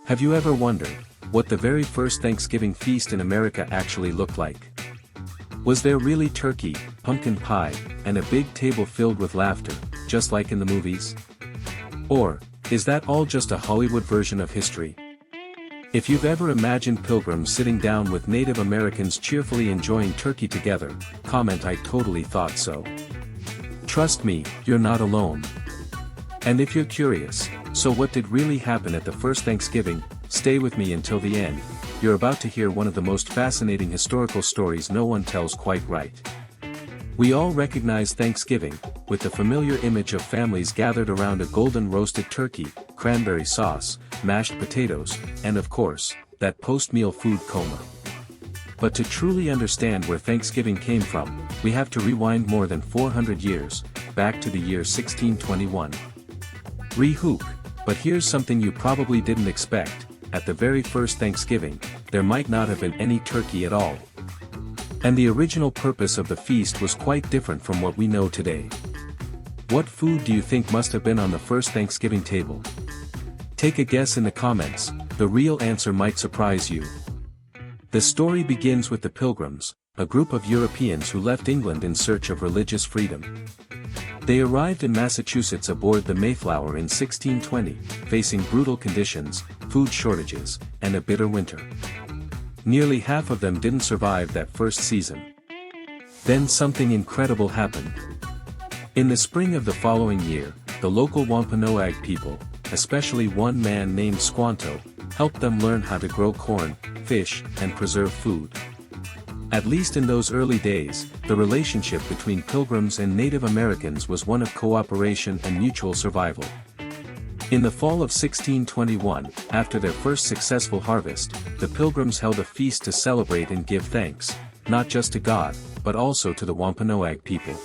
Have you ever wondered what the very first Thanksgiving feast in America actually looked like? Was there really turkey, pumpkin pie, and a big table filled with laughter, just like in the movies? Or, is that all just a Hollywood version of history? If you've ever imagined pilgrims sitting down with Native Americans cheerfully enjoying turkey together, comment "I totally thought so." Trust me, you're not alone. And if you're curious, so what did really happen at the first Thanksgiving? Stay with me until the end. You're about to hear one of the most fascinating historical stories no one tells quite right. We all recognize Thanksgiving, with the familiar image of families gathered around a golden roasted turkey, cranberry sauce, mashed potatoes, and of course, that post-meal food coma. But to truly understand where Thanksgiving came from, we have to rewind more than 400 years, back to the year 1621. Re-hook, but here's something you probably didn't expect: at the very first Thanksgiving, there might not have been any turkey at all. And the original purpose of the feast was quite different from what we know today. What food do you think must have been on the first Thanksgiving table? Take a guess in the comments, the real answer might surprise you. The story begins with the Pilgrims, a group of Europeans who left England in search of religious freedom. They arrived in Massachusetts aboard the Mayflower in 1620, facing brutal conditions, food shortages, and a bitter winter. Nearly half of them didn't survive that first season. Then something incredible happened. In the spring of the following year, the local Wampanoag people, especially one man named Squanto, helped them learn how to grow corn, fish, and preserve food. At least in those early days, the relationship between Pilgrims and Native Americans was one of cooperation and mutual survival. In the fall of 1621, after their first successful harvest, the Pilgrims held a feast to celebrate and give thanks, not just to God, but also to the Wampanoag people.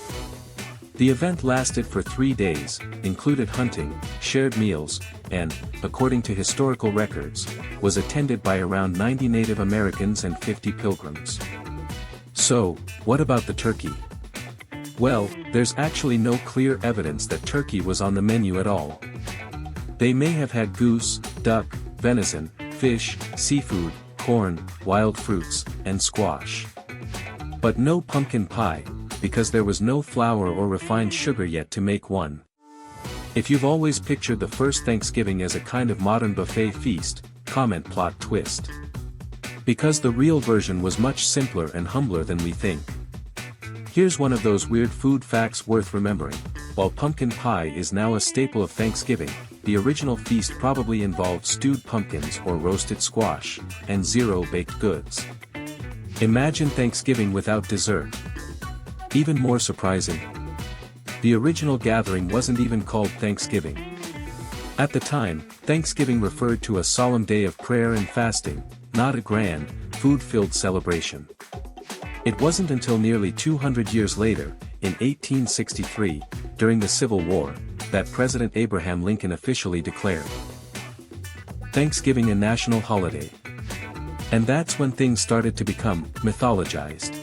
The event lasted for 3 days, included hunting, shared meals, and, according to historical records, was attended by around 90 Native Americans and 50 Pilgrims. So, what about the turkey? Well, there's actually no clear evidence that turkey was on the menu at all. They may have had goose, duck, venison, fish, seafood, corn, wild fruits, and squash. But no pumpkin pie, because there was no flour or refined sugar yet to make one. If you've always pictured the first Thanksgiving as a kind of modern buffet feast, comment "plot twist." Because the real version was much simpler and humbler than we think. Here's one of those weird food facts worth remembering: while pumpkin pie is now a staple of Thanksgiving, the original feast probably involved stewed pumpkins or roasted squash, and zero baked goods. Imagine Thanksgiving without dessert. Even more surprising, the original gathering wasn't even called Thanksgiving. At the time, Thanksgiving referred to a solemn day of prayer and fasting, not a grand, food-filled celebration. It wasn't until nearly 200 years later, in 1863, during the Civil War, that President Abraham Lincoln officially declared Thanksgiving a national holiday. And that's when things started to become mythologized.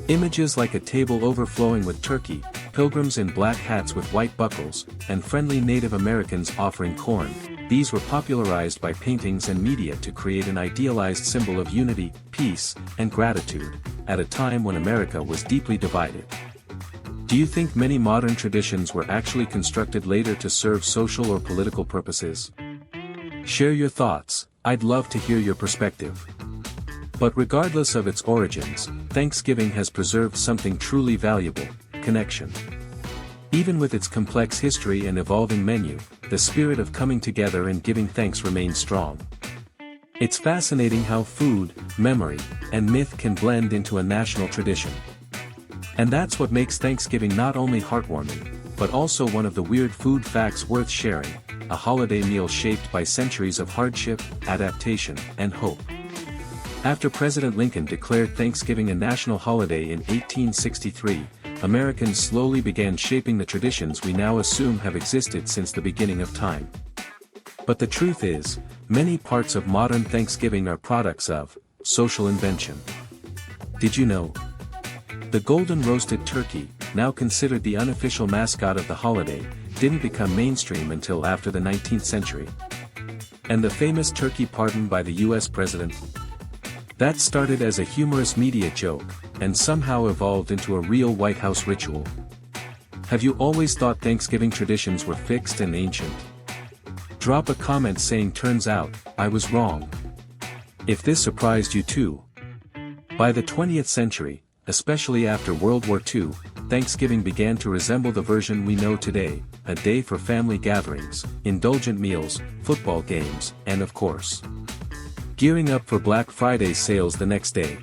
Images like a table overflowing with turkey, pilgrims in black hats with white buckles, and friendly Native Americans offering corn, these were popularized by paintings and media to create an idealized symbol of unity, peace, and gratitude, at a time when America was deeply divided. Do you think many modern traditions were actually constructed later to serve social or political purposes? Share your thoughts, I'd love to hear your perspective. But regardless of its origins, Thanksgiving has preserved something truly valuable: connection. Even with its complex history and evolving menu, the spirit of coming together and giving thanks remains strong. It's fascinating how food, memory, and myth can blend into a national tradition. And that's what makes Thanksgiving not only heartwarming, but also one of the weird food facts worth sharing: a holiday meal shaped by centuries of hardship, adaptation, and hope. After President Lincoln declared Thanksgiving a national holiday in 1863, Americans slowly began shaping the traditions we now assume have existed since the beginning of time. But the truth is, many parts of modern Thanksgiving are products of social invention. Did you know? The golden roasted turkey, now considered the unofficial mascot of the holiday, didn't become mainstream until after the 19th century. And the famous turkey pardon by the US president? That started as a humorous media joke, and somehow evolved into a real White House ritual. Have you always thought Thanksgiving traditions were fixed and ancient? Drop a comment saying turns out, I was wrong. If this surprised you too. By the 20th century, especially after World War II, Thanksgiving began to resemble the version we know today, a day for family gatherings, indulgent meals, football games, and of course, gearing up for Black Friday sales the next day.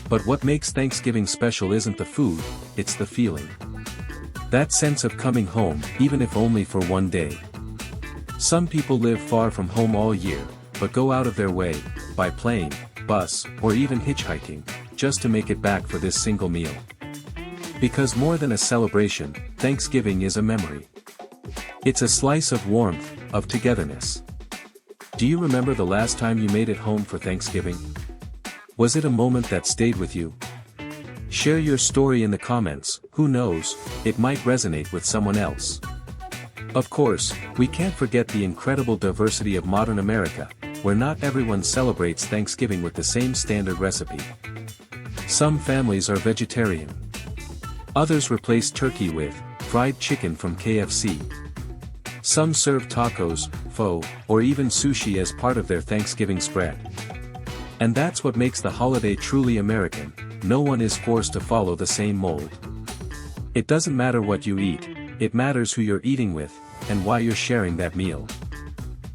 But what makes Thanksgiving special isn't the food, it's the feeling. That sense of coming home, even if only for one day. Some people live far from home all year, but go out of their way, by plane, bus, or even hitchhiking, just to make it back for this single meal. Because more than a celebration, Thanksgiving is a memory. It's a slice of warmth, of togetherness. Do you remember the last time you made it home for Thanksgiving? Was it a moment that stayed with you? Share your story in the comments, who knows, it might resonate with someone else. Of course, we can't forget the incredible diversity of modern America, where not everyone celebrates Thanksgiving with the same standard recipe. Some families are vegetarian. Others replace turkey with fried chicken from KFC. Some serve tacos, pho, or even sushi as part of their Thanksgiving spread. And that's what makes the holiday truly American. No one is forced to follow the same mold. It doesn't matter what you eat, it matters who you're eating with, and why you're sharing that meal.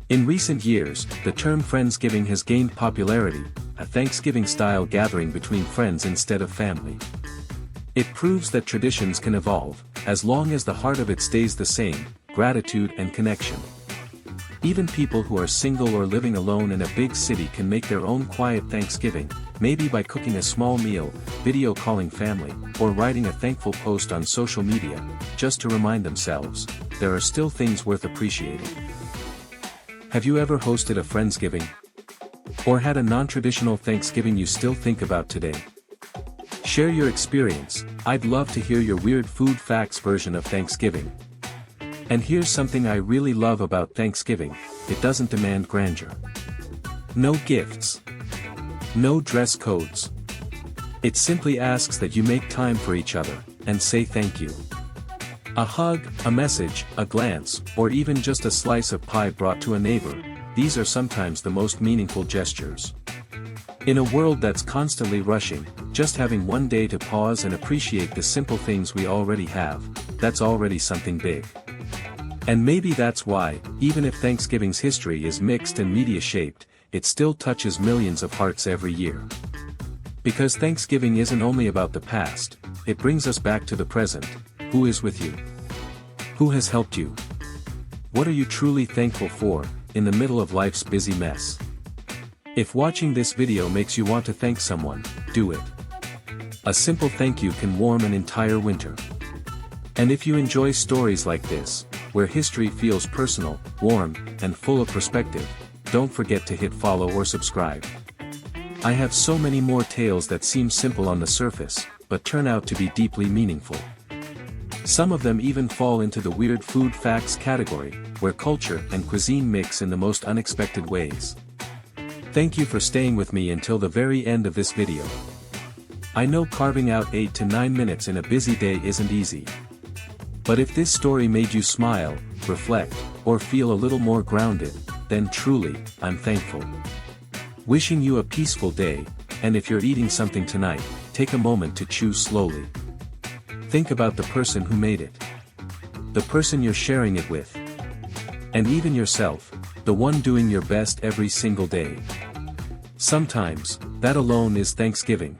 In recent years, the term Friendsgiving has gained popularity, a Thanksgiving-style gathering between friends instead of family. It proves that traditions can evolve, as long as the heart of it stays the same, gratitude and connection. Even people who are single or living alone in a big city can make their own quiet Thanksgiving, maybe by cooking a small meal, video calling family, or writing a thankful post on social media, just to remind themselves, there are still things worth appreciating. Have you ever hosted a Friendsgiving? Or had a non-traditional Thanksgiving you still think about today? Share your experience, I'd love to hear your weird food facts version of Thanksgiving. And here's something I really love about Thanksgiving, it doesn't demand grandeur. No gifts. No dress codes. It simply asks that you make time for each other, and say thank you. A hug, a message, a glance, or even just a slice of pie brought to a neighbor, these are sometimes the most meaningful gestures. In a world that's constantly rushing, just having one day to pause and appreciate the simple things we already have, that's already something big. And maybe that's why, even if Thanksgiving's history is mixed and media-shaped, it still touches millions of hearts every year. Because Thanksgiving isn't only about the past, it brings us back to the present. Who is with you? Who has helped you? What are you truly thankful for, in the middle of life's busy mess? If watching this video makes you want to thank someone, do it. A simple thank you can warm an entire winter. And if you enjoy stories like this, where history feels personal, warm, and full of perspective, don't forget to hit follow or subscribe. I have so many more tales that seem simple on the surface, but turn out to be deeply meaningful. Some of them even fall into the weird food facts category, where culture and cuisine mix in the most unexpected ways. Thank you for staying with me until the very end of this video. I know carving out 8 to 9 minutes in a busy day isn't easy. But if this story made you smile, reflect, or feel a little more grounded, then truly, I'm thankful. Wishing you a peaceful day, and if you're eating something tonight, take a moment to chew slowly. Think about the person who made it. The person you're sharing it with. And even yourself, the one doing your best every single day. Sometimes, that alone is Thanksgiving.